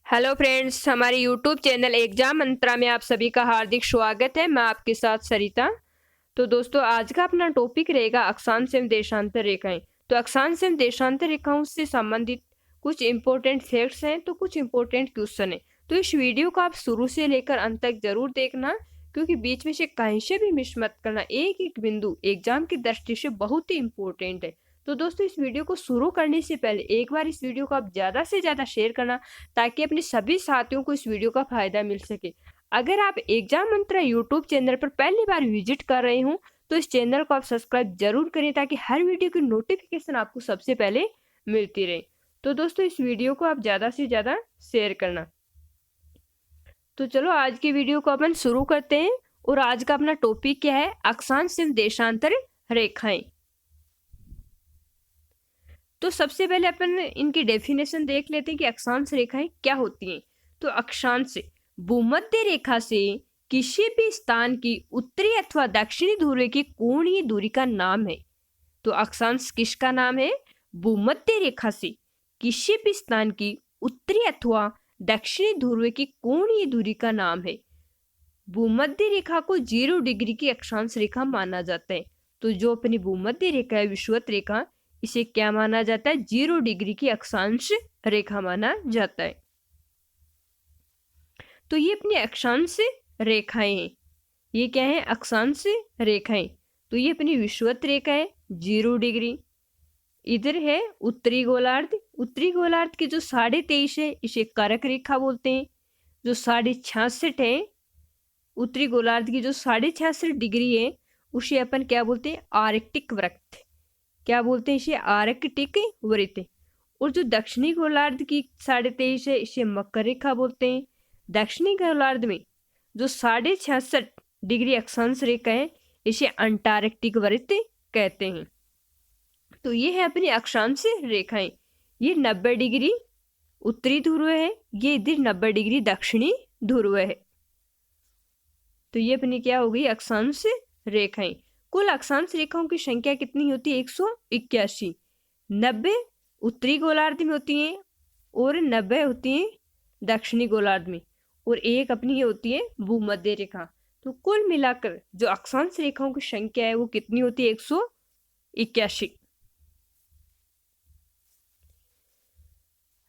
Hello friends, हमारे YouTube channel exam मंत्रा में आप सभी का हार्दिक स्वागत है। मैं आपके साथ सरिता। तो दोस्तों, आज का अपना टॉपिक रहेगा अक्षांश एवं देशांतर रेखाएं। तो अक्षांश एवं देशांतर रेखाओं से संबंधित कुछ इंपॉर्टेंट फैक्ट्स हैं, तो कुछ इंपॉर्टेंट क्वेश्चन है। तो इस वीडियो को आप शुरू से लेकर अंत तक जरूर देखना, क्योंकि बीच में से कहीं से भी मिस मत करना। एक एक बिंदु एग्जाम की दृष्टि से बहुत ही इंपॉर्टेंट है। तो दोस्तों, इस वीडियो को शुरू करने से पहले एक बार इस वीडियो को आप ज्यादा से ज्यादा शेयर करना, ताकि अपने सभी साथियों को इस वीडियो का फायदा मिल सके। अगर आप एग्जाम मंत्रा यूट्यूब चैनल पर पहली बार विजिट कर रहे हो, तो इस चैनल को आप सब्सक्राइब जरूर करें, ताकि हर वीडियो की नोटिफिकेशन आपको सबसे पहले मिलती रहे। तो दोस्तों, इस वीडियो को आप ज्यादा से ज्यादा शेयर करना। तो चलो, आज की वीडियो को अपन शुरू करते हैं। और आज का अपना टॉपिक क्या है? अक्षांश एवं देशांतर रेखाएं। तो सबसे पहले अपन इनकी डेफिनेशन देख लेते हैं कि अक्षांश रेखाएं क्या होती हैं। तो अक्षांश भूमध्य रेखा से किसी भी स्थान की उत्तरी अथवा दक्षिणी ध्रुव की कोणीय दूरी का नाम है। तो अक्षांश किसका नाम है? भूमध्य रेखा से किसी भी स्थान की उत्तरी अथवा दक्षिणी ध्रुव की कोणीय दूरी का नाम है। भूमध्य रेखा को 0 डिग्री की अक्षांश रेखा माना जाता है। तो जो अपनी भूमध्य रेखा है, विषुवत रेखा, इसे क्या माना जाता है? 0 डिग्री की अक्षांश रेखा माना जाता है। तो ये अपनी अक्षांश रेखाएं हैं। ये क्या है? अक्षांश रेखाएं। तो ये अपनी विषुवत रेखा है 0 डिग्री। इधर है उत्तरी गोलार्ध। उत्तरी गोलार्ध की जो 23.5 है, इसे कर्क रेखा बोलते हैं। जो 66.5 है, उत्तरी गोलार्ध की जो 66.5 डिग्री है, उसे अपन क्या बोलते हैं? आर्कटिक वृत्त। क्या बोलते हैं इसे? आर्कटिक वृत्त। और जो दक्षिणी गोलार्ध की 23.5 है, इसे मकर रेखा बोलते हैं। दक्षिणी गोलार्ध में जो 66.5 डिग्री अक्षांश रेखा है, इसे अंटार्कटिक वृत्त कहते हैं। तो ये है अपनी अक्षांश रेखाएं। ये 90 डिग्री उत्तरी ध्रुव है, ये इधर 90 डिग्री दक्षिणी ध्रुव है। तो ये अपनी क्या हो गई? अक्षांश रेखाएं। कुल अक्षांश रेखाओं की संख्या कितनी होती है? 181। 90 उत्तरी गोलार्ध में होती हैं और 90 होती हैं दक्षिणी गोलार्ध में, और एक अपनी ये होती है भूमध्य रेखा। तो कुल मिलाकर जो अक्षांश रेखाओं की संख्या है, वो कितनी होती है? 181।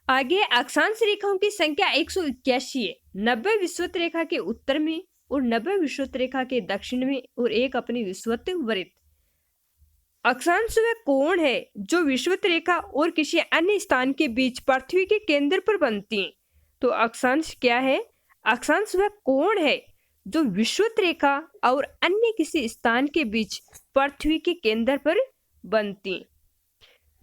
आगे अक्षांश रेखाओं की संख्या 181 है। 90 विषुवत रेखा के उत्तर में और 90 विषुवत रेखा के दक्षिण में, और एक अपनी विषुवत वृत्त। अक्षांश वह कोण है जो विषुवत रेखा और किसी अन्य स्थान के बीच पृथ्वी के केंद्र पर बनती है। तो अक्षांश क्या है? अक्षांश वह कोण है जो विषुवत रेखा और अन्य किसी स्थान के बीच पृथ्वी के केंद्र पर बनती है।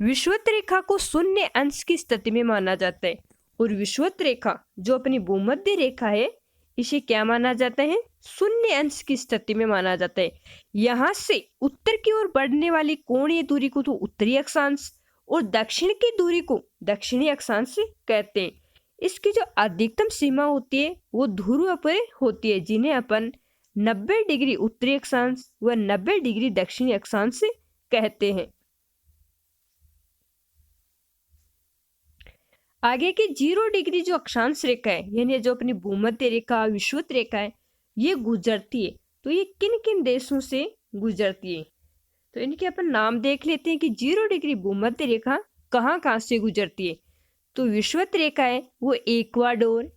विषुवत रेखा को शून्य अंश की स्थिति में माना जाता है, और विषुवत रेखा जो अपनी भूमध्य रेखा है, इसे क्या माना जाता है? शून्य अंश की स्थिति में माना जाता है। यहां से उत्तर की ओर बढ़ने वाली कोणीय दूरी को तो उत्तरी अक्षांश, और दक्षिण की दूरी को दक्षिणी अक्षांश कहते हैं। इसकी जो अधिकतम सीमा होती है, वो ध्रुव पर होती है, जिन्हें अपन 90 डिग्री उत्तरी अक्षांश व 90 डिग्री दक्षिणी अक्षांश कहते हैं। आगे की 0 डिग्री जो अक्षांश रेखा है, यानी जो अपनी भूमध्य रेखा, विषुवत रेखा है, ये गुजरती है। तो ये किन किन देशों से गुजरती है? तो इनके अपन नाम देख लेते हैं कि 0 डिग्री भूमध्य रेखा कहाँ कहाँ से गुजरती है। तो विषुवत रेखा है वो Ecuador,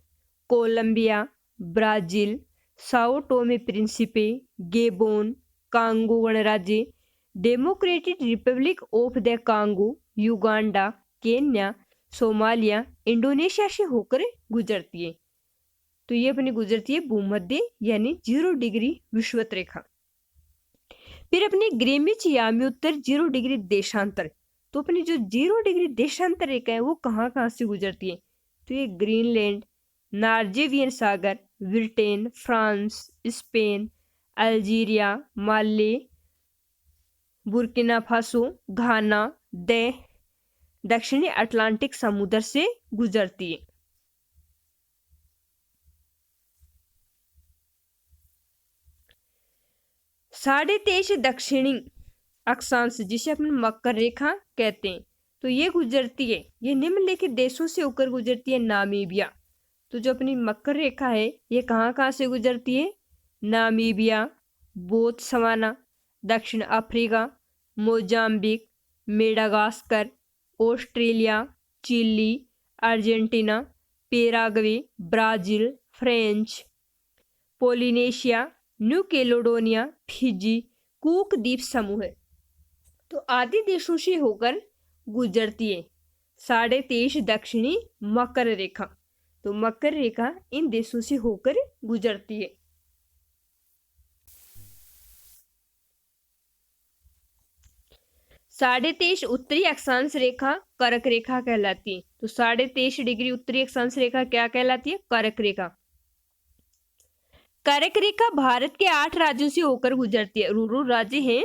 Colombia, Brazil, Sao Tome Principe, Gabon, Congo गणराज्य, democratic republic of the Congo, Uganda, Kenya, Somalia, Indonesia से होकर गुजरती है। तो ये अपनी गुजरती है भूमध्य यानी 0 डिग्री विषुवत रेखा। फिर अपनी ग्रीनिच याम्योत्तर 0 डिग्री देशांतर। तो अपनी जो 0 डिग्री देशांतर रेखा है, वो कहाँ कहाँ से गुजरती है? तो ये ग्रीनलैंड, नार्वेजियन सागर, ब्रिटेन, फ्रांस, स्पेन, अल्जीरिया, माले, बुर्किना फासो, घाना, दक्षिणी अटलांटिक समुद्र से गुजरती है। साढ़े 23 दक्षिणी अक्षांश, जिसे अपन मकर रेखा कहते हैं, तो ये गुजरती है, ये निम्नलिखित देशों से होकर गुजरती है। नामीबिया, तो जो अपनी मकर रेखा है ये कहाँ कहाँ से गुजरती है? नामीबिया, बोत्सवाना, दक्षिण Africa, Mozambique, Madagascar, Australia, Chile, Argentina, Paraguay, Brazil, French, Polynesia, New Caledonia, Fiji, Cook द्वीप समूह है। तो आदि देशों से होकर गुजरती है 23.5 दक्षिणी मकर रेखा। तो मकर रेखा इन देशों से होकर गुजरती है। 23.5 उत्तरी अक्षांश रेखा कर्क रेखा कहलाती है। तो 23.5 डिग्री उत्तरी अक्षांश रेखा क्या कहलाती है? कर्क रेखा। कर्क रेखा भारत के 8 राज्यों से होकर गुजरती है। रूरू राज्य हैं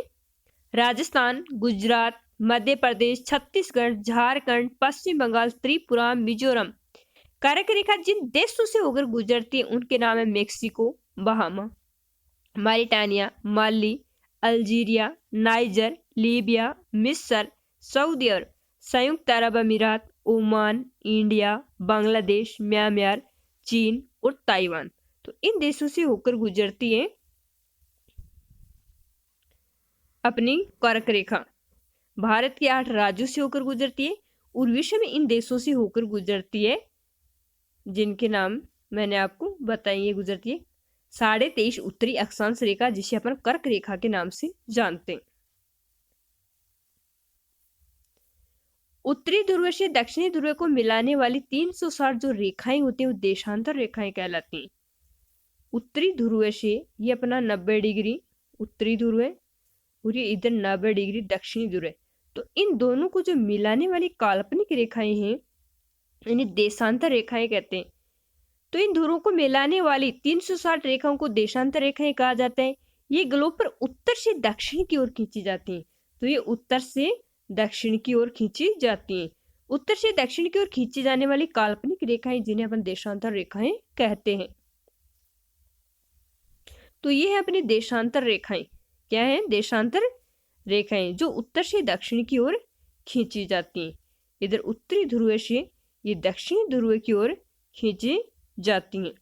राजस्थान, गुजरात, मध्य प्रदेश, छत्तीसगढ़, झारखंड, पश्चिम बंगाल, त्रिपुरा, मिजोरम। कर्क रेखा जिन देशों से होकर गुजरती है उनके नाम है मेक्सिको, बहामा, मारिटानिया, माली, अल्जीरिया, नाइजर, लीबिया, मिस्र, सऊदी अरब, संयुक्त अरब अमीरात, ओमान, इंडिया, बांग्लादेश, म्यांमार, चीन और ताइवान। तो इन देशों से होकर गुजरती है अपनी कर्क रेखा। भारत के 8 राज्यों से होकर गुजरती है और विश्व में इन देशों से होकर गुजरती है जिनके नाम मैंने आपको बताइए। गुजरती है 23.5 उत्तरी अक्षांश रेखा जिसे अपन कर्क रेखा के नाम से जानते हैं। उत्तरी ध्रुव से दक्षिणी ध्रुव को मिलाने वाली 360 जो रेखाएं होती हैं वो देशांतर रेखाएं कहलाती हैं। उत्तरी ध्रुव से ये अपना 90 डिग्री उत्तरी ध्रुव है और ये इधर 90 डिग्री दक्षिणी ध्रुव है। तो इन दोनों को जो मिलाने वाली काल्पनिक रेखाएं हैं इन्हें देशांतर रेखाएं कहते हैं। तो इन ध्रुवों को मिलाने वाली 360 रेखाओं को देशांतर रेखाएं कहा जाता है। ये ग्लोब पर उत्तर से दक्षिण की ओर खींची जाती हैं। तो ये उत्तर से दक्षिण की ओर खींची जाती हैं। उत्तर से दक्षिण की ओर खींची जाने वाली काल्पनिक रेखाएं जिन्हें अपन देशांतर रेखाएं कहते हैं। तो ये है अपनी देशांतर रेखाएं। क्या है? देशांतर रेखाएं जो उत्तर से दक्षिण की ओर खींची जाती हैं। इधर उत्तरी ध्रुव से ये दक्षिणी ध्रुव की ओर खींची जाती हैं।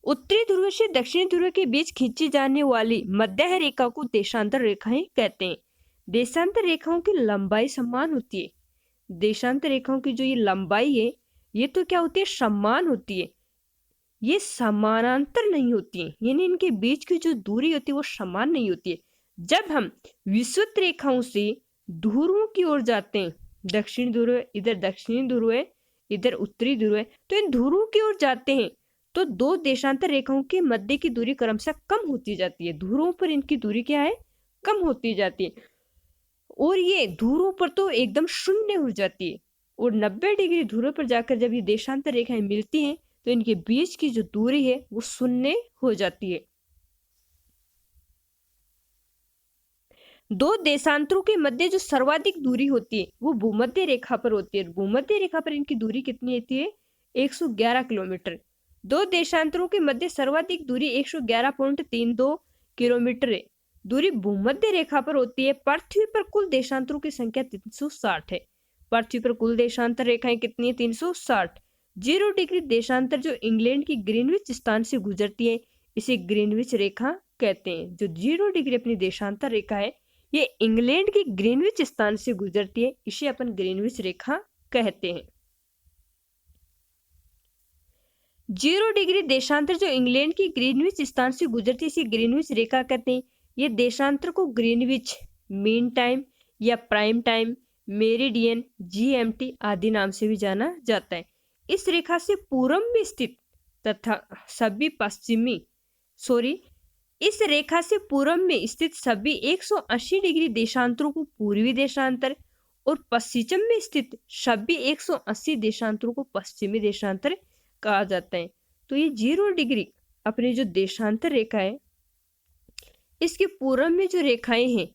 उत्तरी ध्रुव से दक्षिणी ध्रुव के बीच खींची जाने वाली मध्य रेखा को देशांतर रेखाएं कहते हैं। देशांतर रेखाओं की लंबाई समान होती है। देशांतर रेखाओं की जो ये लंबाई है ये तो क्या होती है? समान होती है। ये समानांतर नहीं होती है, यानी इनके बीच की जो दूरी होती है वो समान नहीं होती है। जब हम विषुवत रेखाओं से ध्रुवों की ओर जाते हैं, दक्षिण ध्रुव इधर दक्षिणी ध्रुव है, इधर उत्तरी ध्रुव है, तो इन ध्रुवों की ओर जाते हैं तो दो देशांतर रेखाओं के मध्य की दूरी क्रमशः कम होती जाती है। ध्रुवों पर इनकी दूरी क्या है? कम होती जाती है और ये ध्रुवों पर तो एकदम शून्य हो जाती है। और 90 डिग्री ध्रुव पर जाकर जब ये देशांतर रेखाएं मिलती हैं तो इनके बीच की जो दूरी है वो शून्य हो जाती है। दो देशांतरों के मध्य जो सर्वाधिक दूरी होती है वो भूमध्य रेखा पर होती है। भूमध्य रेखा पर इनकी दूरी कितनी होती है? 111 किलोमीटर। दो देशांतरों के मध्य सर्वाधिक दूरी 111.32 किलोमीटर है। दूरी भूमध्य रेखा पर होती है। पृथ्वी पर कुल देशांतरों की संख्या 360 है। पृथ्वी पर कुल देशांतर रेखाएं कितनी है? 360। 0 डिग्री देशांतर जो इंग्लैंड की ग्रीनविच स्थान से गुजरती है इसे ग्रीनविच रेखा कहते हैं। जो 0 डिग्री अपनी देशांतर रेखा है ये इंग्लैंड की ग्रीनविच स्थान से गुजरती है, इसे अपन ग्रीनविच रेखा कहते हैं। 0 डिग्री देशांतर जो इंग्लैंड की ग्रीनविच स्थान से गुजरती है इसे ग्रीनविच रेखा कहते हैं। ये देशांतर को ग्रीनविच मीन टाइम या प्राइम टाइम, मेरिडियन, जीएमटी आदि नाम से भी जाना जाता है। इस रेखा से पूर्व में स्थित तथा सभी इस रेखा से पूर्व में स्थित सभी 180 डिग्री देशांतरों को पूर्वी देशांतर और पश्चिम में स्थित सभी 180 देशांतरों को पश्चिमी देशांतर कहा जाता है। तो ये 0 डिग्री अपनी जो देशांतर रेखा है इसके पूर्व में जो रेखाएं हैं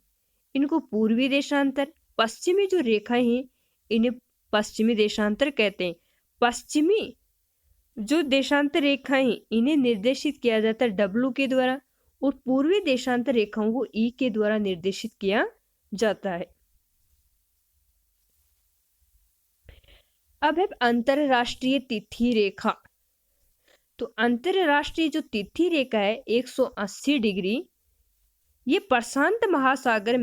इनको पूर्वी देशांतर, पश्चिमी जो रेखाएं हैं इन्हें पश्चिमी देशांतर कहते हैं। पश्चिमी जो देशांतर रेखाएं इन्हें निर्देशित किया जाता है W के द्वारा और पूर्वी देशांतर रेखाओं को E के द्वारा निर्देशित किया जाता है। अब है अंतरराष्ट्रीय तिथि रेखा। तो अंतरराष्ट्रीय जो तिथि रेखा है 180 डिग्री, ये प्रशांत महासागर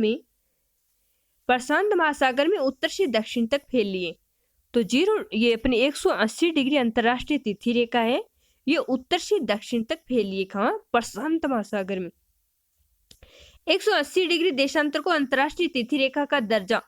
में उत्तर से दक्षिण तक फैली है। तो ये अपनी 180 डिग्री अंतरराष्ट्रीय तिथि रेखा है, ये उत्तर से दक्षिण तक फैली है। कहाँ? प्रशांत महासागर में। 180 डिग्री देशांतर को अंतरराष्ट्रीय तिथि रेखा का दर्जा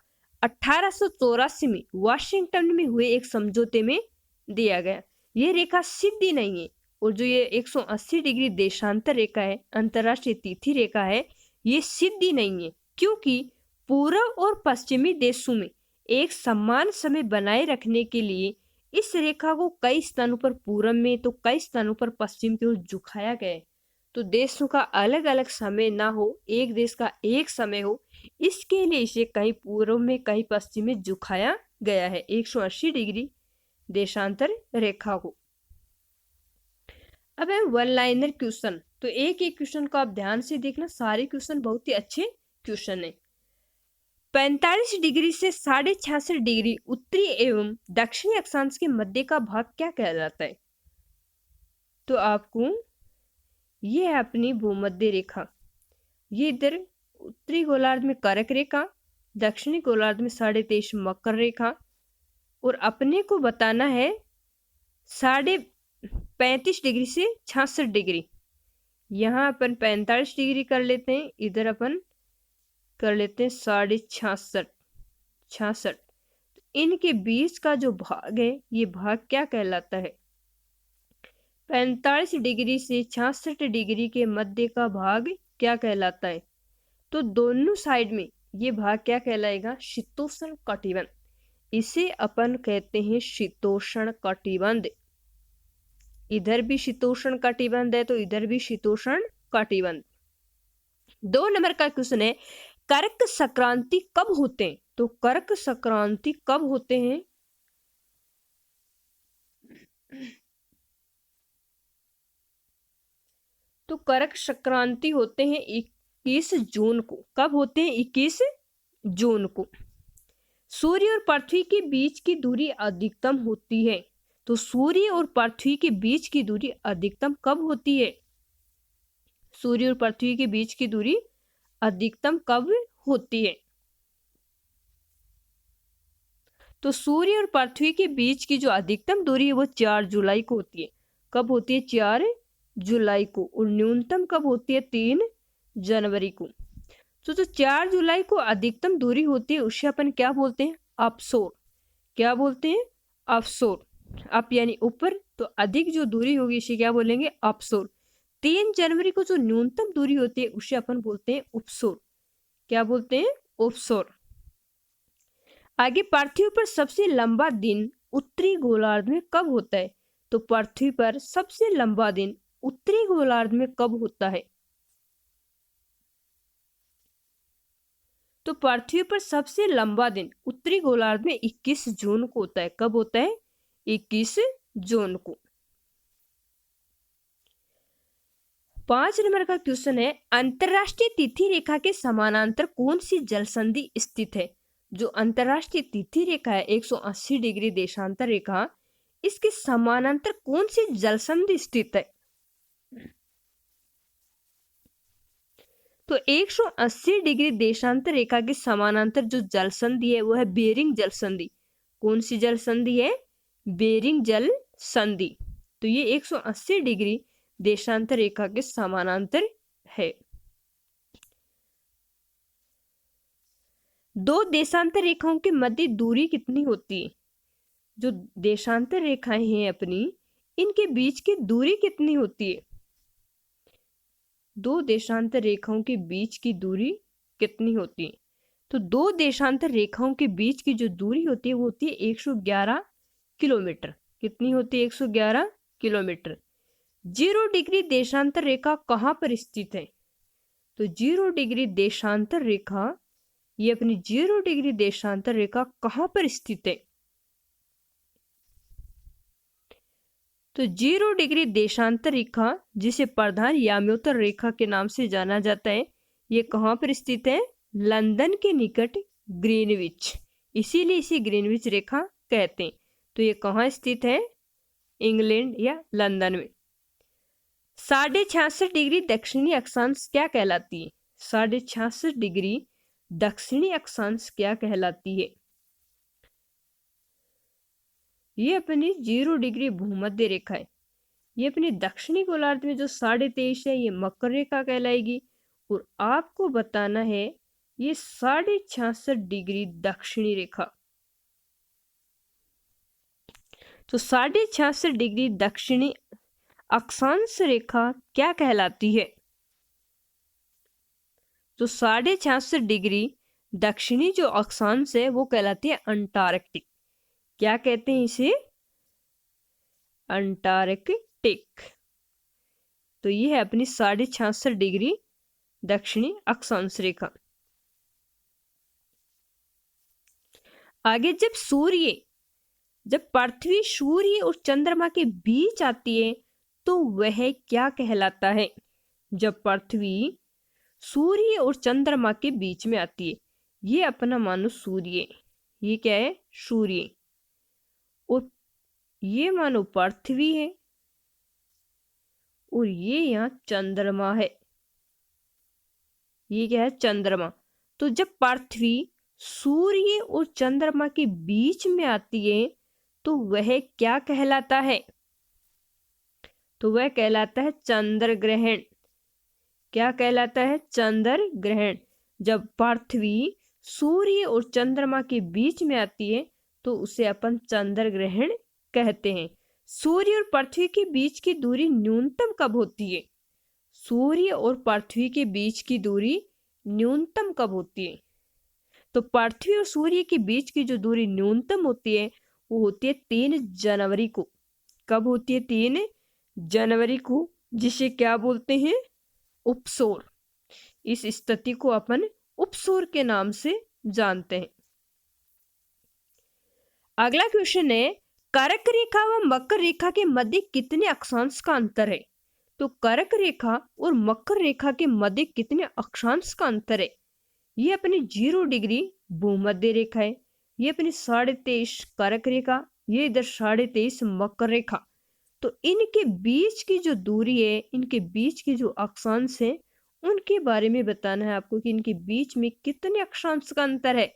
1884 में वाशिंगटन में हुए एक समझौते में दिया गया। ये रेखा सीधी नहीं है, और जो ये 180 डिग्री देशांतर रेखा है, अंतरराष्ट्रीय तिथि रेखा है, ये सीधी नहीं है, क्योंकि पूर्व और पश्चिमी देशों में एक समान समय बनाए रखने के लिए इस रेखा को कई स्थानों पर पूर्व में तो कई स्थानों पर पश्चिम की ओर झुकाया गया है। तो देशों का अलग अलग समय ना हो, एक देश का एक समय हो, इसके लिए इसे कहीं पूर्व में कहीं पश्चिम में झुकाया गया है 180 डिग्री देशांतर रेखा को। अब है वन लाइनर क्वेश्चन। तो एक एक क्वेश्चन को आप ध्यान से देखना, सारे क्वेश्चन बहुत ही अच्छे क्वेश्चन है। 45 डिग्री से 66.5 डिग्री उत्तरी एवं दक्षिणी अक्षांश के मध्य का भाग क्या कहलाता है? तो आपको ये है अपनी भूमध्य रेखा। ये इधर उत्तरी गोलार्ध में कर्क रेखा, दक्षिणी गोलार्ध में 23.5 मकर रेखा, और अपने को बताना है 35 डिग्री से 66 डिग्री। यहाँ अपन 45 डिग्री कर लेते हैं, इधर अपन कर लेते हैं 66.5। इनके बीच का जो भाग है, ये भाग क्या कहलाता है? 45 डिग्री से 66 डिग्री के मध्य का भाग क्या कहलाता है? तो दोनों साइड में ये भाग क्या कहलाएगा? शीतोष्ण कटिबंध। इसे अपन कहते हैं शीतोष्ण कटिबंध। इधर भी शीतोष्ण कटिबंध है, तो इधर भी शीतोष्ण कटिबंध। 2 नंबर का क्वेश्चन है, कर्क संक्रांति कब होते हैं? तो कर्क संक्रांति कब होते हैं? तो कर्क संक्रांति होते हैं 21 जून को। कब होते हैं? 21 जून को। सूर्य और पृथ्वी के बीच की दूरी अधिकतम होती है। तो सूर्य और पृथ्वी के बीच की दूरी अधिकतम कब होती है? सूर्य और पृथ्वी के बीच की दूरी अधिकतम कब होती है? तो सूर्य और पृथ्वी के बीच की जो अधिकतम दूरी है वो 4 जुलाई को होती है। कब होती है? 4 जुलाई को। और न्यूनतम कब होती है? 3 जनवरी को। तो 4 जुलाई को अधिकतम दूरी होती है, उसे अपन क्या बोलते हैं? अपसोर। क्या बोलते हैं? अपसोर। अप यानी ऊपर, तो अधिक जो दूरी होगी इसे क्या बोलेंगे? अपसोर। 3 जनवरी को जो न्यूनतम दूरी होती है उसे अपन बोलते हैं उपसोर। क्या बोलते हैं? उपसोर। आगे, पृथ्वी पर सबसे लंबा दिन उत्तरी गोलार्ध में कब होता है? तो पृथ्वी पर सबसे लंबा दिन उत्तरी गोलार्ध में कब होता है? तो पृथ्वी पर सबसे लंबा दिन उत्तरी गोलार्ध में 21 जून को होता है। कब होता है? 21 जून को। 5 नंबर का क्वेश्चन है, अंतरराष्ट्रीय तिथि रेखा के समानांतर कौन सी जलसंधि स्थित है? जो अंतरराष्ट्रीय तिथि रेखा है 180 डिग्री देशांतर रेखा, इसके समानांतर कौन सी जलसंधि स्थित है? तो 180 डिग्री देशांतर रेखा के समानांतर जो जलसंधि है वो है बेरिंग जलसंधि। कौन सी जलसंधि है? बेरिंग जल संधि। तो ये 180 डिग्री देशांतर रेखा के समानांतर है। 2 देशांतर रेखाओं के मध्य दूरी कितनी होती है? जो देशांतर रेखाएं हैं अपनी, इनके बीच की दूरी कितनी होती है? 2 देशांतर रेखाओं के बीच की दूरी कितनी होती है? तो 2 देशांतर रेखाओं के बीच की जो दूरी होती है वो होती है 111 किलोमीटर। कितनी होती है? 111 किलोमीटर। 0 डिग्री देशांतर रेखा कहाँ पर स्थित है? तो 0 डिग्री देशांतर रेखा, ये अपनी 0 डिग्री देशांतर रेखा कहाँ पर स्थित है? तो 0 डिग्री देशांतर रेखा, जिसे प्रधान याम्योत्तर रेखा के नाम से जाना जाता है, ये कहाँ पर स्थित है? लंदन के निकट ग्रीनविच। इसीलिए इसे ग्रीनविच रेखा कहते हैं। तो ये कहाँ स्थित है? इंग्लैंड या लंदन में। 66.5 डिग्री दक्षिणी अक्षांश क्या कहलाती है? 66.5 डिग्री दक्षिणी अक्षांश क्या कहलाती है? ये अपनी 0 डिग्री भूमध्य रेखा है। ये अपनी दक्षिणी गोलार्ध में जो 23.5 है ये मकर रेखा कहलाएगी। और आपको बताना है ये 66.5 डिग्री दक्षिणी रेखा। तो 66.5 डिग्री दक्षिणी अक्षांश रेखा क्या कहलाती है? तो 66.5 डिग्री दक्षिणी जो अक्षांश है वो कहलाती है अंटार्कटिक। क्या कहते हैं इसे? अंटार्कटिक। तो ये है अपनी 66.5 डिग्री दक्षिणी अक्षांश रेखा। आगे जब पृथ्वी सूर्य और चंद्रमा के बीच आती है तो वह क्या कहलाता है? जब पृथ्वी सूर्य और चंद्रमा के बीच में आती है, ये अपना मानो सूर्य, ये क्या है? सूर्य। और ये मानो पृथ्वी है और ये यहाँ चंद्रमा है। ये क्या है? चंद्रमा। तो जब पृथ्वी सूर्य और चंद्रमा के बीच में आती है तो वह क्या कहलाता है? तो वह कहलाता है चंद्र ग्रहण। क्या कहलाता है? चंद्र ग्रहण। जब पृथ्वी सूर्य और चंद्रमा के बीच में आती है तो उसे अपन चंद्र ग्रहण कहते हैं। सूर्य और पृथ्वी के बीच की दूरी न्यूनतम कब होती है? सूर्य और पृथ्वी के बीच की दूरी न्यूनतम कब होती है? तो पृथ्वी और सूर्य के बीच की जो दूरी न्यूनतम होती है वो होती है 3 जनवरी को। कब होती है? 3 जनवरी को, जिसे क्या बोलते हैं? उपसोर। इस स्थिति को अपन उपसोर के नाम से जानते हैं। अगला क्वेश्चन है, कर्क रेखा व मकर रेखा के मध्य कितने अक्षांश का अंतर है? तो कर्क रेखा और मकर रेखा के मध्य कितने अक्षांश का अंतर है? ये अपनी 0 डिग्री भूमध्य रेखा है। ये अपनी 23.5 कर्क रेखा, ये इधर 23.5 मकर रेखा। तो इनके बीच की जो दूरी है, इनके बीच की जो अक्षांश है, उनके बारे में बताना है आपको कि इनके बीच में कितने अक्षांश का अंतर है।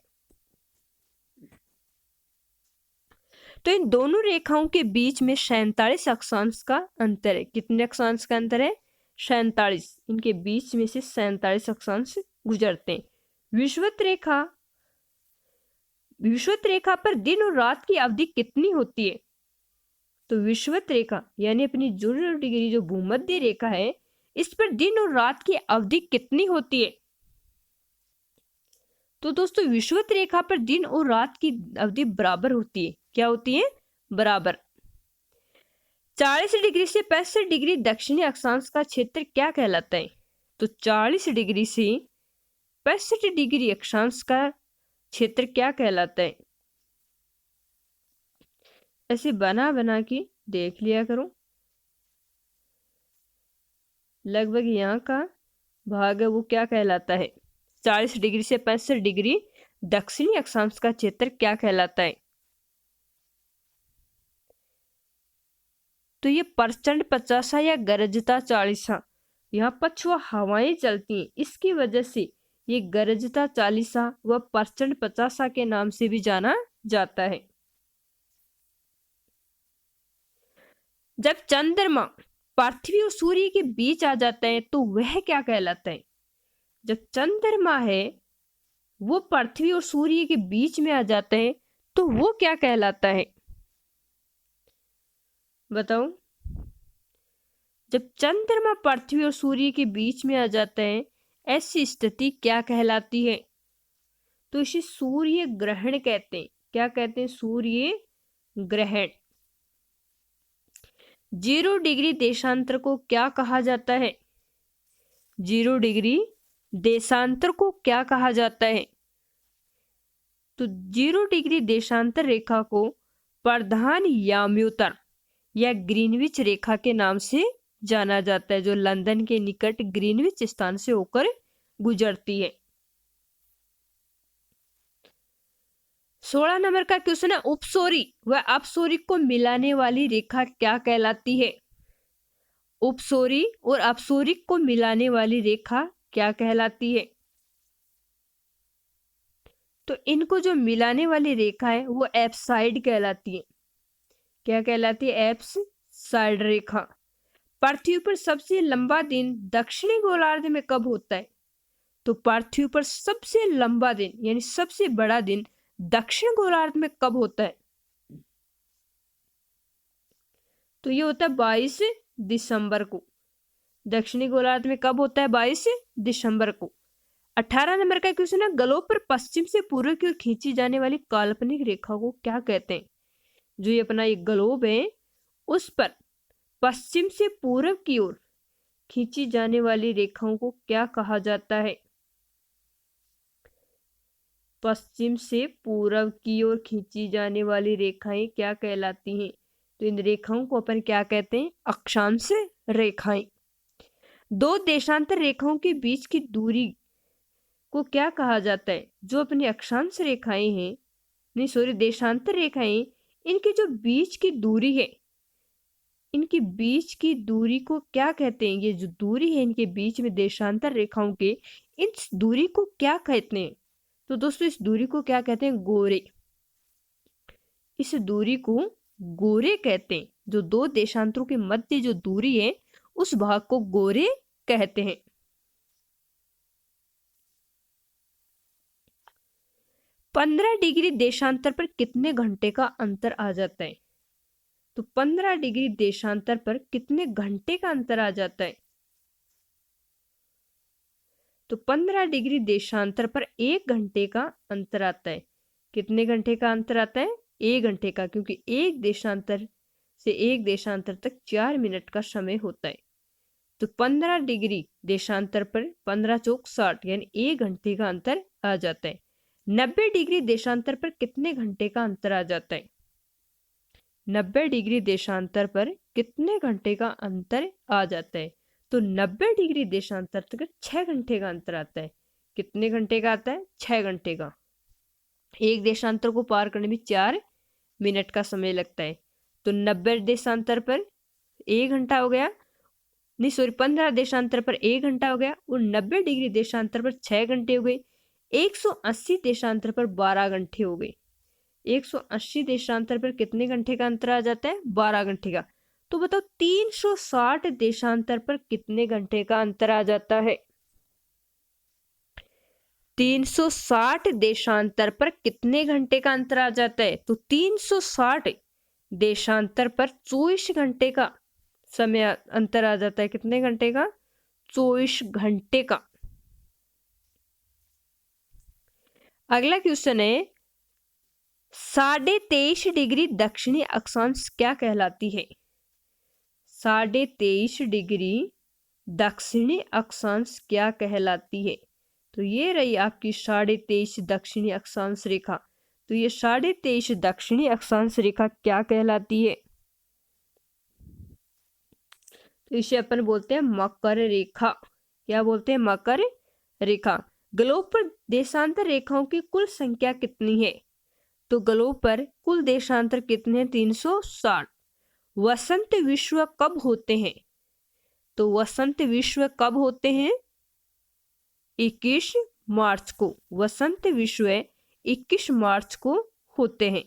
तो इन दोनों रेखाओं के बीच में 47 अक्षांश का अंतर है। कितने अक्षांश का अंतर है? 47। इनके बीच में से 47 अक्षांश गुजरते हैं। विषुवत रेखा पर दिन और रात की अवधि कितनी होती है? तो विषुवत रेखा यानी अपनी 0 डिग्री जो भूमध्य रेखा है, इस पर दिन और रात की अवधि कितनी होती है? तो दोस्तों विषुवत रेखा पर दिन और रात की अवधि बराबर होती है। क्या होती है? बराबर। 40 डिग्री से 65 डिग्री दक्षिणी अक्षांश का क्षेत्र क्या कहलाता है? तो 40 डिग्री से 65 डिग्री अक्षांश का क्षेत्र क्या कहलाता है? ऐसे बना बना के देख लिया करो। लगभग यहाँ का भाग है वो क्या कहलाता है? 40 डिग्री से 65 डिग्री दक्षिणी अक्षांश का क्षेत्र क्या कहलाता है? तो ये प्रचंड 50 या गरजता 40, यहाँ पछुआ हवाएं चलती हैं, इसकी वजह से ये गरजता 40 व प्रचंड 50 के नाम से भी जाना जाता है। जब चंद्रमा पृथ्वी और सूर्य के बीच आ जाता है तो वह क्या कहलाता है? जब चंद्रमा है वो पृथ्वी और सूर्य के बीच में आ जाता है तो वो क्या कहलाता है? बताओ। जब चंद्रमा पृथ्वी और सूर्य के बीच में आ जाता है ऐसी स्थिति क्या कहलाती है? तो इसे सूर्य ग्रहण कहते हैं। क्या कहते हैं? सूर्य ग्रहण। 0 डिग्री देशांतर को क्या कहा जाता है? 0 डिग्री देशांतर को क्या कहा जाता है? तो 0 डिग्री देशांतर रेखा को प्रधान याम्योत्तर या ग्रीनविच रेखा के नाम से जाना जाता है, जो लंदन के निकट ग्रीनविच स्थान से होकर गुजरती है। 16 नंबर का क्वेश्चन है, उपसोरी व अपसोरी को मिलाने वाली रेखा क्या कहलाती है? उपसोरी और अपसोरी को मिलाने वाली रेखा क्या कहलाती है? तो इनको जो मिलाने वाली रेखा है वो एप्साइड कहलाती है। क्या कहलाती है? एप्साइड रेखा। पृथ्वी पर सबसे लंबा दिन दक्षिणी गोलार्ध में कब होता है? तो पृथ्वी पर सबसे लंबा दिन यानी सबसे बड़ा दिन दक्षिण गोलार्ध में कब होता है? तो ये होता है 22 दिसंबर को। दक्षिणी गोलार्ध में कब होता है? 22 दिसंबर को। 18 नंबर का क्वेश्चन है, ग्लोब पर पश्चिम से पूर्व की ओर खींची जाने वाली काल्पनिक रेखा को क्या कहते हैं? जो ये अपना ये ग्लोब है उस पर पश्चिम से पूर्व की ओर खींची जाने वाली रेखाओं को क्या कहा जाता है? पश्चिम से पूर्व की ओर खींची जाने वाली रेखाएं क्या कहलाती हैं? तो इन रेखाओं को अपन क्या कहते हैं? अक्षांश रेखाएं। दो देशांतर रेखाओं के बीच की दूरी को क्या कहा जाता है? जो अपनी अक्षांश रेखाएं हैं, नहीं सॉरी देशांतर रेखाएं, इनके जो बीच की दूरी है, इनके बीच की दूरी को क्या कहते हैं? ये जो दूरी है इनके बीच में देशांतर रेखाओं के, इस दूरी को क्या कहते हैं? तो दोस्तों इस दूरी को क्या कहते हैं? गोरे। इस दूरी को गोरे कहते हैं। जो दो देशांतरों के मध्य जो दूरी है उस भाग को गोरे कहते हैं। 15 डिग्री देशांतर पर कितने घंटे का अंतर आ जाता है? तो 15 डिग्री देशांतर पर कितने घंटे का अंतर आ जाता है? तो 15 डिग्री देशांतर पर 1 घंटे का अंतर आता है। कितने घंटे का अंतर आता है? 1 घंटे का, क्योंकि एक देशांतर से एक देशांतर तक 4 मिनट का समय होता है। तो 15 डिग्री देशांतर पर 15 चौक 60 यानी 1 घंटे का अंतर आ जाता है। 90 डिग्री देशांतर पर कितने घंटे का अंतर आ जाता है? 90 डिग्री देशांतर पर कितने घंटे का अंतर आ जाता है? तो 90 डिग्री देशांतर तक 6 घंटे का अंतर आता है। कितने घंटे का आता है? 6 घंटे का। एक देशांतर को पार करने में 4 मिनट का समय लगता है। तो 90 देशांतर पर 1 घंटा हो गया, नहीं सॉरी 15 देशांतर पर 1 घंटा हो गया, और 90 डिग्री देशांतर पर 6 घंटे हो गए। 180 देशांतर पर 12 घंटे हो गए। 180 देशांतर पर कितने घंटे का अंतर आ जाता है? 12 घंटे का। तो बताओ 360 देशांतर पर कितने घंटे का अंतर आ जाता है? 360 देशांतर पर कितने घंटे का अंतर आ जाता है? तो 360 देशांतर पर 24 घंटे का समय अंतर आ जाता है। कितने घंटे का? 24 घंटे का। अगला क्वेश्चन है, 23.5 डिग्री दक्षिणी अक्षांश क्या कहलाती है? 23.5 डिग्री दक्षिणी अक्षांश क्या कहलाती है? तो ये रही आपकी 23.5 दक्षिणी अक्षांश रेखा। तो ये 23.5 दक्षिणी अक्षांश रेखा क्या कहलाती है? तो इसे अपन बोलते हैं मकर रेखा। क्या बोलते हैं? मकर रेखा। ग्लोब पर देशांतर रेखाओं की कुल संख्या कितनी है? तो ग्लोब पर कुल देशांतर कितने? 360। वसंत विश्व कब होते हैं? तो वसंत विश्व कब होते हैं? 21 मार्च को। वसंत विश्व 21 मार्च को होते हैं।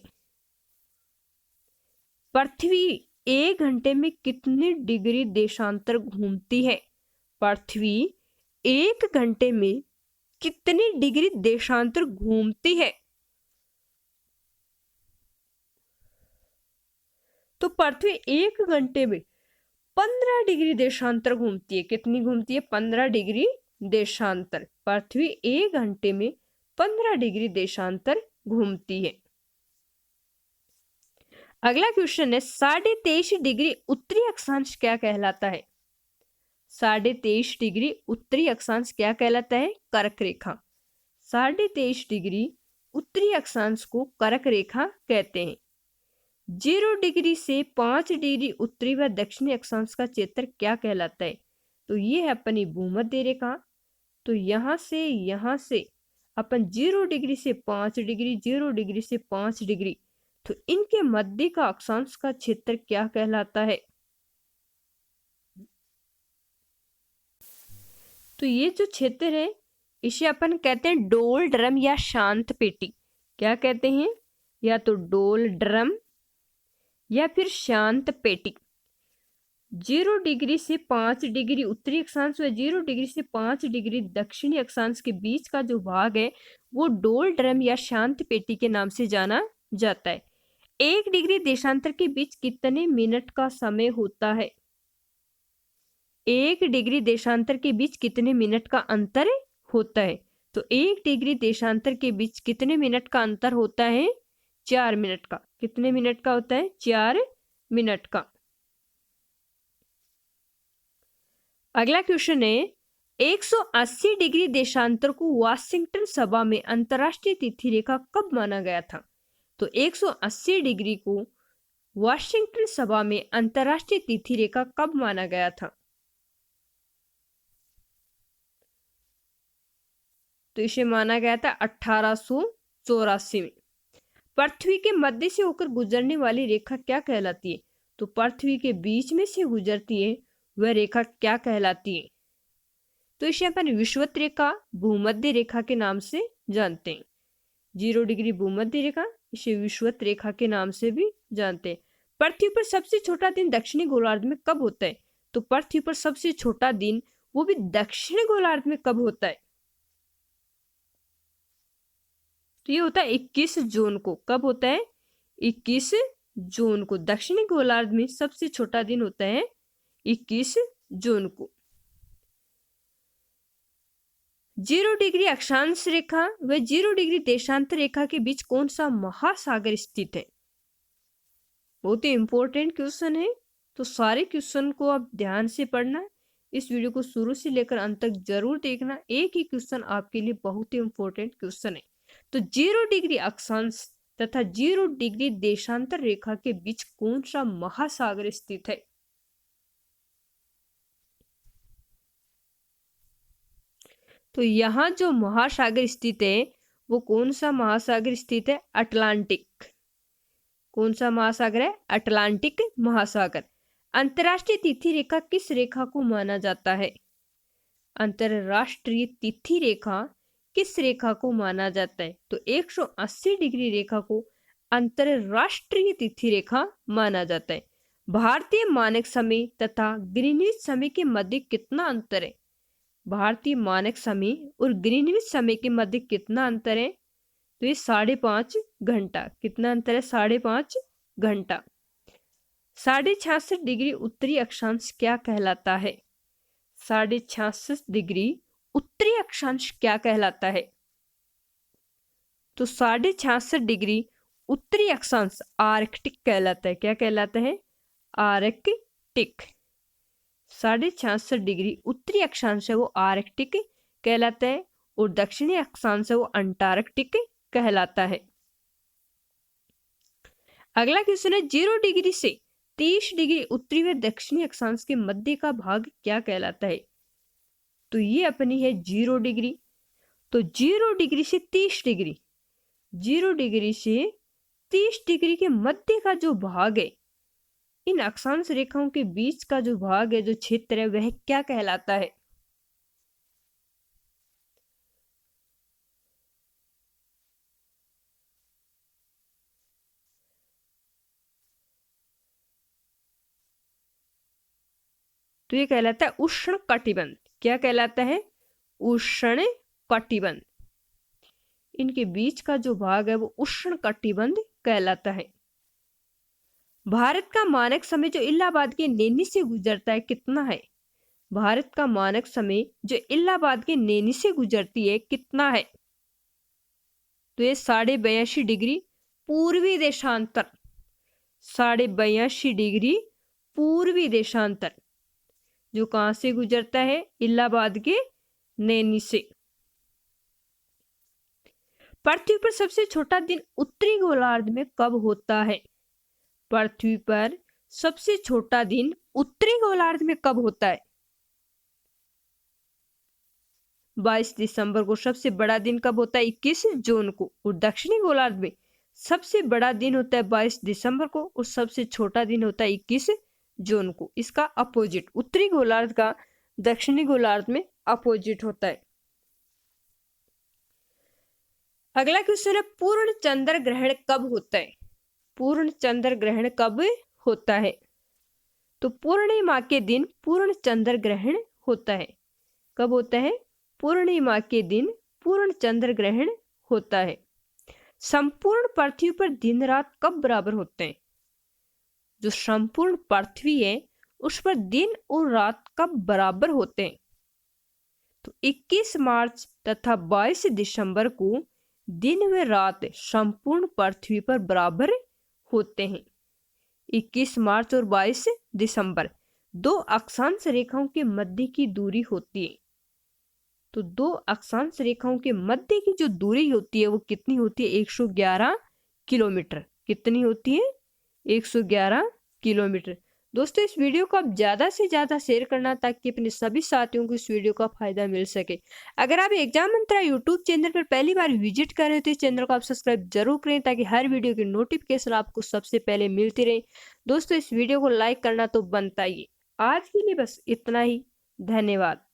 पृथ्वी 1 घंटे में कितनी डिग्री देशांतर घूमती है? पृथ्वी 1 घंटे में कितनी डिग्री देशांतर घूमती है? तो पृथ्वी 1 घंटे में 15 डिग्री देशांतर घूमती है। कितनी घूमती है? 15 डिग्री देशांतर। पृथ्वी 1 घंटे में 15 डिग्री देशांतर घूमती है। अगला क्वेश्चन है, 23.5 डिग्री उत्तरी अक्षांश क्या कहलाता है? 23.5 डिग्री उत्तरी अक्षांश क्या कहलाता है? कर्क रेखा। 23.5 डिग्री उत्तरी अक्षांश को कर्क रेखा कहते हैं। 0 डिग्री से 5 डिग्री उत्तरी व दक्षिणी अक्षांश का क्षेत्र क्या कहलाता है? तो ये है अपनी भूमध्य रेखा। तो यहां से अपन 0 डिग्री से 5 डिग्री, 0 डिग्री से 5 डिग्री, तो इनके मध्य का अक्षांश का क्षेत्र क्या कहलाता है? तो ये जो क्षेत्र है इसे अपन कहते हैं डोल ड्रम या शांत पेटी। क्या कहते हैं? या तो डोल ड्रम या फिर शांत पेटी। 0 डिग्री से 5 डिग्री उत्तरी अक्षांश व 0 डिग्री से 5 डिग्री दक्षिणी अक्षांश के बीच का जो भाग है वो डोल ड्रम या शांत पेटी के नाम से जाना जाता है। 1 डिग्री देशांतर के बीच कितने मिनट का समय होता है? 1 डिग्री देशांतर के बीच कितने मिनट का अंतर होता है? तो 1 डिग्री देशांतर के बीच कितने मिनट का अंतर होता है? 4 मिनट का। कितने मिनट का होता है? 4 मिनट का। अगला क्वेश्चन है 180 डिग्री देशांतर को वाशिंगटन सभा में अंतरराष्ट्रीय तिथि रेखा कब माना गया था? तो 180 डिग्री को वाशिंगटन सभा में अंतरराष्ट्रीय तिथि रेखा कब माना गया था? तो इसे माना गया था 1884 में। पृथ्वी के मध्य से होकर गुजरने वाली रेखा क्या कहलाती है? तो पृथ्वी के बीच में से गुजरती है वह रेखा क्या कहलाती है? तो इसे अपन विषुवत रेखा, भूमध्य रेखा के नाम से जानते हैं। 0 डिग्री भूमध्य रेखा, इसे विषुवत रेखा के नाम से भी जानते हैं। पृथ्वी पर सबसे छोटा दिन दक्षिणी गोलार्ध में कब होता है? तो पृथ्वी पर सबसे छोटा दिन वो भी दक्षिणी गोलार्ध में कब होता है? तो ये होता है 21 जून को। कब होता है? 21 जून को। दक्षिणी गोलार्ध में सबसे छोटा दिन होता है 21 जून को। 0 डिग्री अक्षांश रेखा व 0 डिग्री देशांतर रेखा के बीच कौन सा महासागर स्थित है? बहुत ही इंपॉर्टेंट क्वेश्चन है, तो सारे क्वेश्चन को आप ध्यान से पढ़ना। इस वीडियो को शुरू से लेकर अंत तक जरूर देखना। एक ही क्वेश्चन आपके लिए बहुत ही इंपॉर्टेंट क्वेश्चन है। तो 0 डिग्री अक्षांश तथा 0 डिग्री देशांतर रेखा के बीच कौन सा महासागर स्थित है? तो यहाँ जो महासागर स्थित है वो कौन सा महासागर स्थित है? अटलांटिक। कौन सा महासागर है? अटलांटिक महासागर। अंतरराष्ट्रीय तिथि रेखा किस रेखा को माना जाता है? अंतरराष्ट्रीय तिथि रेखा किस रेखा को माना जाता है? तो 180 डिग्री रेखा को अंतरराष्ट्रीय तिथि रेखा माना जाता है। भारतीय मानक समय तथा ग्रीनिच समय के मध्य कितना अंतर है? भारतीय मानक समय और ग्रीनिच समय के मध्य कितना अंतर है? तो ये 5.5 घंटा। कितना अंतर है? 5.5 घंटा। 66 डिग्री उत्तरी अक्षांश क्या कहलाता है? 66 डिग्री उत्तरी अक्षांश क्या कहलाता है? तो 66 डिग्री उत्तरी अक्षांश आर्कटिक कहलाता है। क्या कहलाता है? आर्कटिक। 66 डिग्री उत्तरी अक्षांश है वो आर्कटिक कहलाता है और दक्षिणी अक्षांश है वो अंटार्कटिक कहलाता है। अगला क्वेश्चन है 0 डिग्री से 30 डिग्री उत्तरी व दक्षिणी अक्षांश के मध्य का भाग क्या कहलाता है? तो ये अपनी है 0 डिग्री। तो 0 डिग्री से 30 डिग्री, 0 डिग्री से 30 डिग्री के मध्य का जो भाग है, इन अक्षांश रेखाओं के बीच का जो भाग है, जो क्षेत्र है, वह क्या कहलाता है? तो ये कहलाता है उष्ण कटिबंध। क्या कहलाता है? उष्ण कटिबंध। इनके बीच का जो भाग है वो उष्ण कटिबंध कहलाता है। भारत का मानक समय जो इलाहाबाद के नैनी से गुजरता है कितना है? भारत का मानक समय जो इलाहाबाद के नैनी से गुजरती है कितना है? तो ये 82.5 डिग्री पूर्वी देशांतर। 82.5 डिग्री पूर्वी देशांतर जो कहां से गुजरता है? इलाहाबाद के नैनी से। पृथ्वी पर सबसे छोटा दिन उत्तरी गोलार्ध में कब होता है? पृथ्वी पर सबसे छोटा दिन उत्तरी गोलार्ध में कब होता है? 22 दिसंबर को। सबसे बड़ा दिन कब होता है? 21 जून को। और दक्षिणी गोलार्ध में सबसे बड़ा दिन होता है 22 दिसंबर को और सबसे छोटा दिन होता है 21 जून को। इसका अपोजिट उत्तरी गोलार्ध का दक्षिणी गोलार्ध में अपोजिट होता है। अगला क्वेश्चन है पूर्ण चंद्र ग्रहण कब होता है? पूर्ण चंद्र ग्रहण कब होता है? तो पूर्णिमा के दिन पूर्ण चंद्र ग्रहण होता है। कब होता है? पूर्णिमा के दिन पूर्ण चंद्र ग्रहण होता है। संपूर्ण पृथ्वी पर दिन रात कब बराबर होते हैं? जो संपूर्ण पृथ्वी है उस पर दिन और रात कब बराबर होते हैं? तो 21 मार्च तथा 22 दिसंबर को दिन व रात संपूर्ण पृथ्वी पर बराबर होते हैं। 21 मार्च और 22 दिसंबर दो अक्षांश रेखाओं के मध्य की दूरी होती है। तो दो अक्षांश रेखाओं के मध्य की जो दूरी होती है वो कितनी होती है? 111 किलोमीटर। कितनी होती है? 111 किलोमीटर। दोस्तों इस वीडियो को आप ज़्यादा से ज़्यादा शेयर करना ताकि अपने सभी साथियों को इस वीडियो का फायदा मिल सके। अगर आप एग्जाम मंत्रा यूट्यूब चैनल पर पहली बार विजिट कर रहे हो तो इस चैनल को आप सब्सक्राइब जरूर करें ताकि हर वीडियो की नोटिफिकेशन आपको सबसे पहले मिलती रहे। दोस्तों इस वीडियो को लाइक करना तो बनता ही है। आज के लिए बस इतना ही। धन्यवाद।